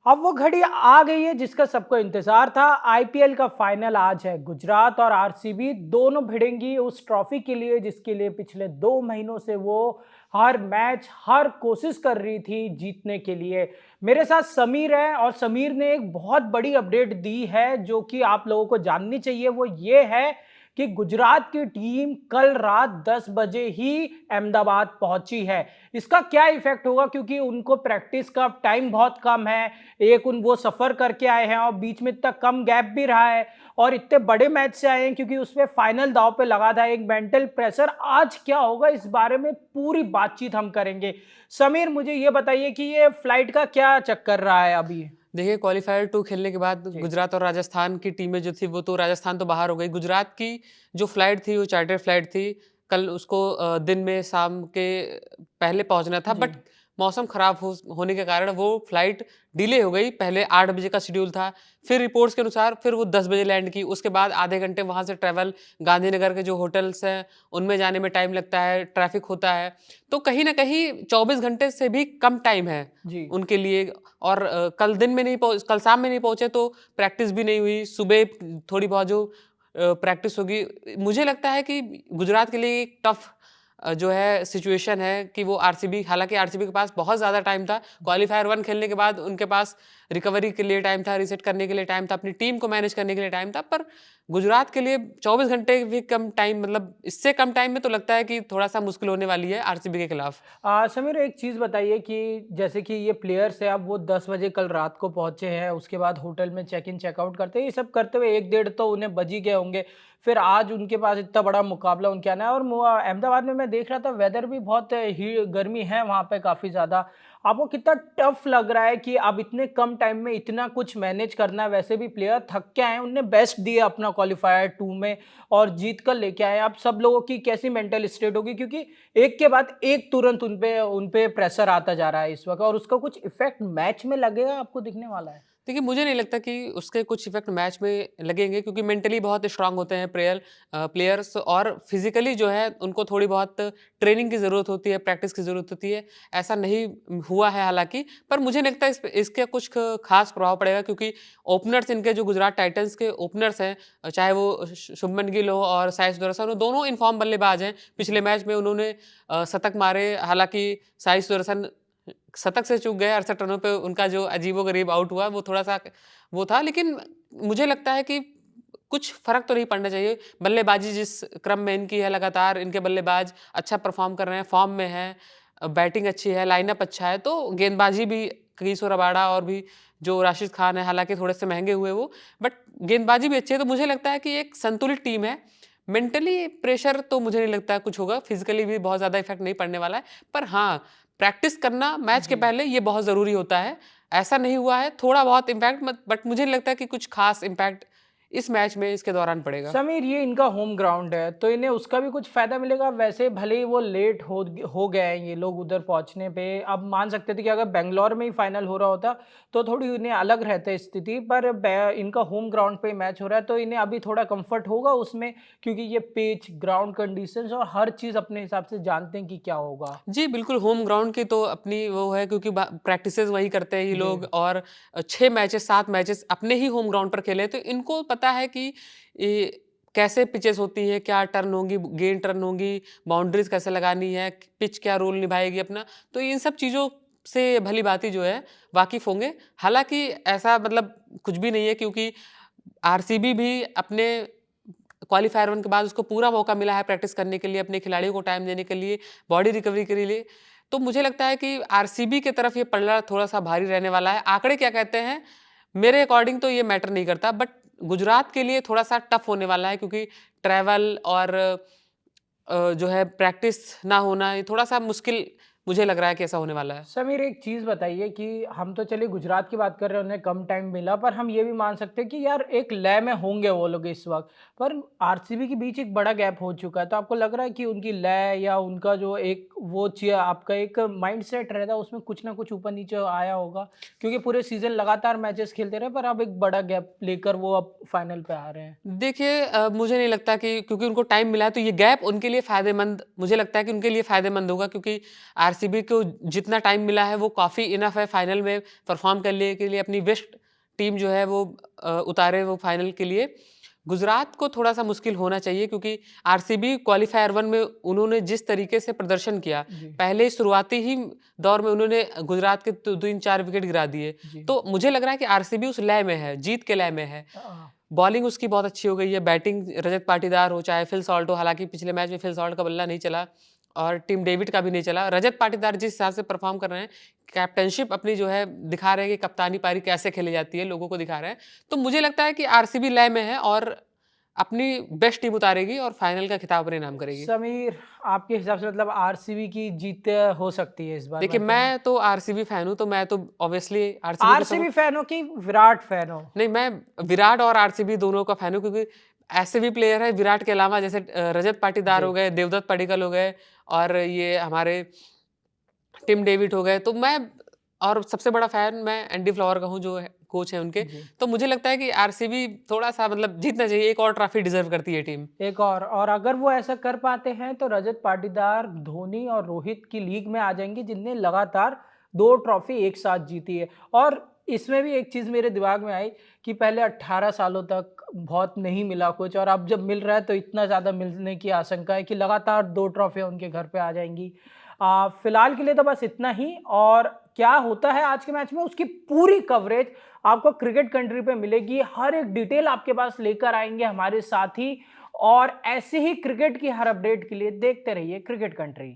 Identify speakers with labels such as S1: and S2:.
S1: अब वो घड़ी आ गई है जिसका सबको इंतजार था। आईपीएल का फाइनल आज है। गुजरात और आरसीबी दोनों भिड़ेंगी उस ट्रॉफी के लिए जिसके लिए पिछले 2 महीनों से वो हर मैच हर कोशिश कर रही थी जीतने के लिए। मेरे साथ समीर है और समीर ने एक बहुत बड़ी अपडेट दी है जो कि आप लोगों को जाननी चाहिए। वो ये है कि गुजरात की टीम कल रात 10 बजे ही अहमदाबाद पहुंची है। इसका क्या इफेक्ट होगा, क्योंकि उनको प्रैक्टिस का टाइम बहुत कम है। एक उन वो सफर करके आए हैं और बीच में इतना कम गैप भी रहा है और इतने बड़े मैच से आए हैं क्योंकि उसमें फाइनल दांव पे लगा था। एक मेंटल प्रेशर आज क्या होगा, इस बारे में पूरी बातचीत हम करेंगे। समीर, मुझे ये बताइए कि ये फ्लाइट का क्या चक्कर रहा है अभी।
S2: देखिए क्वालीफायर 2 खेलने के बाद
S1: जी।
S2: गुजरात और राजस्थान की टीमें जो थी वो तो राजस्थान तो बाहर हो गई। गुजरात की जो फ्लाइट थी वो चार्टर्ड फ्लाइट थी। कल उसको दिन में शाम के पहले पहुँचना था
S1: जी।
S2: बट मौसम खराब होने के कारण वो फ्लाइट डिले हो गई। पहले 8 बजे का शेड्यूल था, फिर रिपोर्ट्स के अनुसार फिर वो 10 बजे लैंड की। उसके बाद आधे घंटे वहाँ से ट्रैवल, गांधीनगर के जो होटल्स हैं उनमें जाने में टाइम लगता है, ट्रैफिक होता है। तो कहीं न कहीं 24 घंटे से भी कम टाइम है
S1: जी।
S2: उनके लिए। और कल शाम में नहीं पहुँचे तो प्रैक्टिस भी नहीं हुई। सुबह थोड़ी बहुत जो प्रैक्टिस होगी। मुझे लगता है कि गुजरात के लिए एक टफ जो है सिचुएशन है कि वो आरसीबी, हालाँकि आरसीबी के पास बहुत ज़्यादा टाइम था। क्वालीफायर 1 खेलने के बाद उनके पास रिकवरी के लिए टाइम था, रीसेट करने के लिए टाइम था, अपनी टीम को मैनेज करने के लिए टाइम था। पर गुजरात के लिए 24 घंटे भी कम टाइम, मतलब इससे कम टाइम में तो लगता है कि थोड़ा-सा मुश्किल होने वाली है आरसीबी के खिलाफ।
S1: समीर, एक चीज़ बताइए कि जैसे कि ये प्लेयर्स है, अब वो 10 बजे कल रात को पहुंचे हैं, उसके बाद होटल में चेक इन चेकआउट करते हैं, ये सब करते हुए एक डेढ़ तो उन्हें बज ही गए होंगे। फिर आज उनके पास इतना बड़ा मुकाबला उनके आना है और अहमदाबाद में मैं देख रहा था वेदर भी बहुत ही गर्मी है वहाँ पे काफ़ी ज़्यादा। आपको कितना टफ लग रहा है कि अब इतने कम टाइम में इतना कुछ मैनेज करना है? वैसे भी प्लेयर थक के आए हैं, उनने बेस्ट दिया अपना क्वालिफायर 2 में और जीत कर लेके आए हैं। अब सब लोगों की कैसी मेंटल स्टेट होगी, क्योंकि एक के बाद एक तुरंत उन पे प्रेशर आता जा रहा है इस वक़्त, और उसका कुछ इफ़ेक्ट मैच में लगेगा, आपको दिखने वाला है?
S2: देखिए, मुझे नहीं लगता कि उसके कुछ इफ़ेक्ट मैच में लगेंगे क्योंकि मेंटली बहुत स्ट्रॉन्ग होते हैं प्लेयर्स, और फिज़िकली जो है उनको थोड़ी बहुत ट्रेनिंग की ज़रूरत होती है, प्रैक्टिस की ज़रूरत होती है। ऐसा नहीं हुआ है हालाँकि, पर मुझे नहीं लगता इसके कुछ ख ख़ास प्रभाव पड़ेगा क्योंकि ओपनर्स इनके जो गुजरात टाइटंस के ओपनर्स हैं, चाहे वो शुभमन गिल हो और साई सुदर्शन हो, दोनों इन फ़ॉर्म बल्लेबाज हैं। पिछले मैच में उन्होंने शतक मारे, हालाँकि साई सुदर्शन शतक से चूक गए 68 रनों पे। उनका जो अजीबो-गरीब आउट हुआ वो थोड़ा-सा वो था, लेकिन मुझे लगता है कि कुछ फ़र्क तो नहीं पड़ना चाहिए। बल्लेबाज़ी जिस क्रम में इनकी है, लगातार इनके बल्लेबाज अच्छा परफ़ॉर्म कर रहे हैं, फ़ॉर्म में हैं, बैटिंग अच्छी है, लाइनअप अच्छा है, तो गेंदबाज़ी भी कगिसो रबाडा और भी जो राशिद खान है, हालाँकि थोड़े-से महँगे हुए वो, बट गेंदबाज़ी भी अच्छी है। तो मुझे लगता है कि एक संतुलित टीम है। मेंटली प्रेशर तो मुझे नहीं लगता है कुछ होगा, फिज़िकली भी बहुत ज़्यादा इफ़ेक्ट नहीं पड़ने वाला है। पर हाँ, प्रैक्टिस करना मैच के
S1: जी।
S2: पहले ये बहुत ज़रूरी होता है। ऐसा नहीं हुआ है, थोड़ा बहुत इम्पैक्ट मत बट मुझे नहीं लगता है कि कुछ ख़ास इम्पैक्ट इस मैच में इसके दौरान पड़ेगा।
S1: समीर, ये इनका होम ग्राउंड है, तो इन्हें उसका भी कुछ फ़ायदा मिलेगा। वैसे भले ही वो लेट हो गए हैं ये लोग उधर पहुँचने पे। अब मान सकते थे कि अगर बैंगलोर में ही फाइनल हो रहा होता, तो थोड़ी इन्हें अलग रहते स्थिति, पर इनका होम ग्राउंड पे मैच हो रहा है, तो इन्हें अभी थोड़ा कंफर्ट होगा उसमें, क्योंकि ये पिच, ग्राउंड कंडीशंस और हर चीज़ अपने हिसाब से जानते हैं कि क्या होगा।
S2: जी, बिल्कुल, होम ग्राउंड की तो अपनी वो है क्योंकि बा प्रैक्टिसेज़ वही करते हैं ये
S1: जी।
S2: लोग, और 6 मैचेज़ 7 मैचेज़ अपने ही होम ग्राउंड पर खेले हैं, तो इनको पता है कि ये कैसे पिचेज़ होती हैं, क्या टर्न होंगी, गेंद टर्न होंगी, बाउंड्रीज़ कैसे लगानी है, पिच क्या रोल निभाएगी अपना। तो इन सब चीज़ों से भली-भाँति जो है वाकिफ़ होंगे। हालाँकि ऐसा मतलब कुछ भी नहीं है क्योंकि आरसीबी भी अपने क्वालीफायर 1 के बाद उसको पूरा मौका मिला है प्रैक्टिस करने के लिए, अपने खिलाड़ियों को टाइम देने के लिए, बॉडी रिकवरी के लिए। तो मुझे लगता है कि आरसीबी की तरफ ये पलड़ा थोड़ा-सा भारी रहने वाला है। आंकड़े क्या कहते हैं? मेरे अकॉर्डिंग तो ये मैटर नहीं करता, बट गुजरात के लिए थोड़ा-सा टफ होने वाला है क्योंकि ट्रैवल और जो है प्रैक्टिस ना होना, ये थोड़ा-सा मुश्किल मुझे लग रहा है कि ऐसा होने वाला है।
S1: समीर, एक चीज़ बताइए कि हम तो चलिए गुजरात की बात कर रहे हैं, उन्हें कम टाइम मिला, पर हम ये भी मान सकते हैं कि यार एक लय में होंगे वो लोग इस वक़्त। पर आरसीबी के बीच एक बड़ा गैप हो चुका है, तो आपको लग रहा है कि उनकी लय या उनका जो एक वो आपका एक माइंडसेट रहता है उसमें कुछ ना कुछ ऊपर-नीचे आया होगा? क्योंकि पूरे सीज़न लगातार मैचेस खेलते रहे, पर अब एक बड़ा गैप लेकर वो अब फाइनल पे आ रहे हैं।
S2: देखिए मुझे नहीं लगता कि क्योंकि उनको टाइम मिला है तो ये गैप उनके लिए फ़ायदेमंद, मुझे लगता है कि उनके लिए फ़ायदेमंद होगा क्योंकि आरसीबी को जितना टाइम मिला है वो काफ़ी इनफ है फाइनल में परफॉर्म करने के लिए, अपनी बेस्ट टीम जो है वो उतारे वो फाइनल के लिए। गुजरात को थोड़ा-सा मुश्किल होना चाहिए क्योंकि आरसीबी क्वालीफायर 1 में उन्होंने जिस तरीके से प्रदर्शन किया,
S1: जी,
S2: पहले शुरुआती ही दौर में उन्होंने गुजरात के 3-4 विकेट गिरा दिए।
S1: जी।
S2: तो मुझे लग रहा है कि आरसीबी उस लय में है, जीत के लय में है। बॉलिंग उसकी बहुत अच्छी हो गई है, बैटिंग रजत पाटीदार हो, चाहे फिल सॉल्ट हो, हालाँकि पिछले मैच में फिल सॉल्ट का बल्ला नहीं चला और टिम डेविड का भी नहीं चला। रजत पाटीदार जिस हिसाब से परफ़ॉर्म कर रहे हैं, कैप्टेनशिप अपनी जो है दिखा रहे हैं कि कप्तानी पारी कैसे खेली जाती है, लोगों को दिखा रहे हैं। तो मुझे लगता है कि आरसीबी लय में है और अपनी बेस्ट टीम उतारेगी और फाइनल का खिताब अपने नाम करेगी।
S1: समीर, आपके हिसाब से मतलब आरसीबी की जीत हो सकती है इस बार
S2: देखिए,
S1: मैचों में?
S2: मैं तो आरसीबी फैन हूँ, तो मैं तो ऑब्वियसली आरसीबी को
S1: आरसीबी
S2: सपोर्ट
S1: फैन हो कि विराट फैन हो?
S2: नहीं, मैं विराट और आरसीबी दोनों का फैन हूँ क्योंकि ऐसे भी प्लेयर हैं विराट के अलावा जैसे रजत पाटीदार
S1: जी।
S2: हो गए, देवदत्त पडिक्कल हो गए और ये हमारे टिम डेविड हो गए। तो मैं और सबसे बड़ा फैन मैं एंडी फ्लावर का हूँ जो है कोच हैं उनके।
S1: जी।
S2: तो मुझे लगता है कि आरसीबी थोड़ा-सा मतलब जीतना चाहिए, एक और ट्रॉफी डिज़र्व करती है टीम।
S1: एक और अगर वो ऐसा कर पाते हैं तो रजत पाटीदार, धोनी और रोहित की लीग में आ जाएँगे जिनने लगातार 2 ट्रॉफी एक साथ जीती है। और इसमें भी एक चीज़ मेरे दिमाग में आई कि पहले 18 सालों तक बहुत नहीं मिला कुछ और अब जब मिल रहा है तो इतना ज़्यादा मिलने की आशंका है कि लगातार 2 ट्रॉफियाँ उनके घर पे आ जाएँगी। फिलहाल के लिए तो बस इतना ही और क्या होता है आज के मैच में उसकी पूरी कवरेज आपको क्रिकेट कंट्री पे मिलेगी। हर एक डिटेल आपके पास लेकर आएँगे हमारे साथी और ऐसे ही क्रिकेट की हर अपडेट के लिए देखते रहिए क्रिकेट कंट्री।